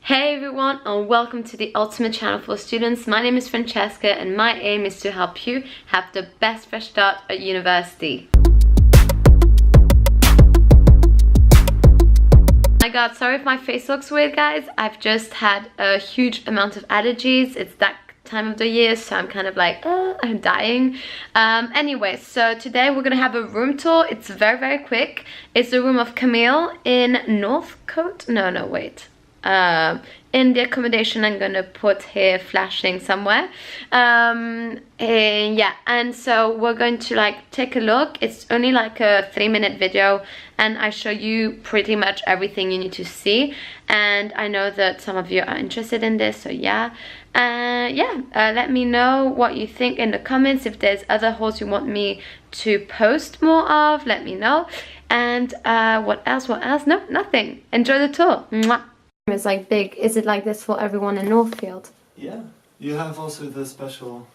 Hey everyone, and welcome to the ultimate channel for students. My name is Francesca and my aim is to help you have the best fresh start at university. My god, sorry if my face looks weird guys. I've just had a huge amount of allergies. It's that time of the year, so I'm kind of like, I'm dying. Anyway, so today we're gonna have a room tour. It's very quick. It's the room of Kamil in Northcote. No, wait. In the accommodation I'm gonna put here flashing somewhere. Yeah, and so we're going to like take a look. It's only like a 3-minute video and I show you pretty much everything you need to see, and I know that some of you are interested in this, so yeah. Let me know what you think in the comments. If there's other hauls you want me to post more of, let me know. And what else? No, nothing. Enjoy the tour. Mwah. It's like big. Is it like this for everyone in Northfield? Yeah. You have also the special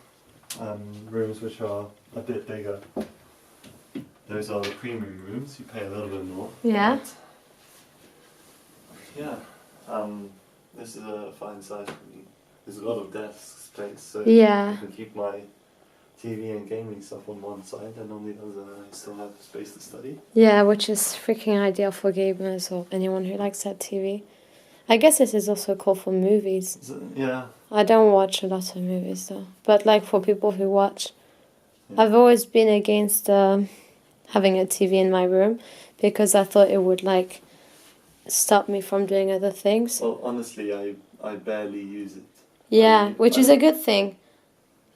rooms which are a bit bigger. Those are the premium rooms. You pay a little bit more. Yeah. Yeah. This is a fine size for me. There's a lot of desk space, so yeah, I can keep my TV and gaming stuff on one side, and on the other I still have space to study. Yeah, which is freaking ideal for gamers or anyone who likes that TV. I guess this is also cool for movies. Yeah. I don't watch a lot of movies though, but like for people who watch. Yeah. I've always been against having a TV in my room because I thought it would like stop me from doing other things. Well, honestly, I barely use it. Yeah, which is a good thing.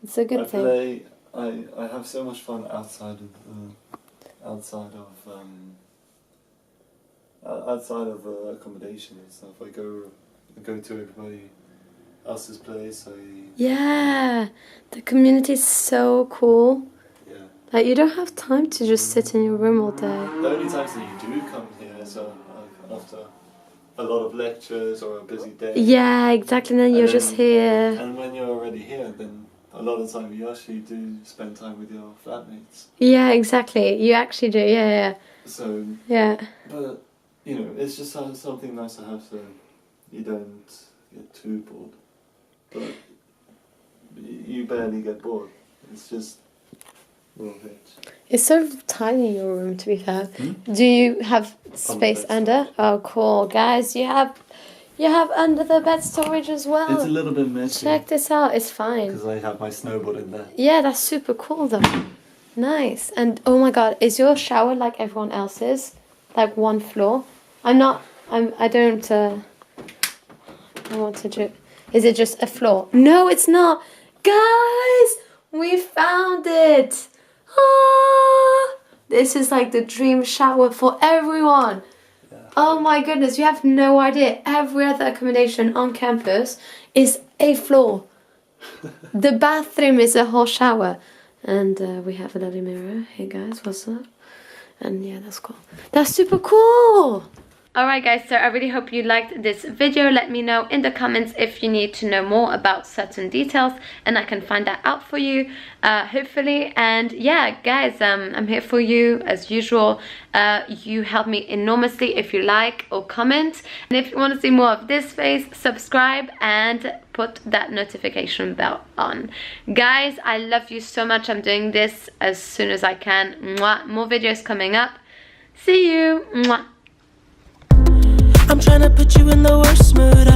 It's a good thing. I have so much fun outside of accommodation and stuff. I go to everybody else's place. Yeah, the community is so cool. Yeah. Like you don't have time to just sit in your room all day. The only times that you do come here is after a lot of lectures or a busy day. Yeah, exactly. And then you're just here. And when you're already here, then a lot of the time you actually do spend time with your flatmates. Yeah, exactly. You actually do. Yeah. So. Yeah. But you know, it's just something nice to have, so you don't get too bored. But you barely get bored. It's just a little bit. It's so tiny, your room, to be fair. Do you have space under? Oh, cool, guys! You have under the bed storage as well. It's a little bit messy. Check this out. It's fine. Because I have my snowboard in there. Yeah, that's super cool though. Nice. And oh my god, is your shower like everyone else's? Like one floor? I don't want to do. Is it just a floor? No, it's not. Guys, we found it. Ah, this is like the dream shower for everyone. Yeah. Oh my goodness, you have no idea. Every other accommodation on campus is a floor. The bathroom is a whole shower. And we have a little mirror. Hey guys, what's up? And yeah, that's cool. That's super cool. Alright guys, so I really hope you liked this video. Let me know in the comments if you need to know more about certain details and I can find that out for you, hopefully. And yeah guys, I'm here for you as usual. You help me enormously if you like or comment. And if you want to see more of this face, subscribe and put that notification bell on. Guys, I love you so much. I'm doing this as soon as I can. Mwah. More videos coming up. See you. Mwah. I'm tryna put you in the worst mood.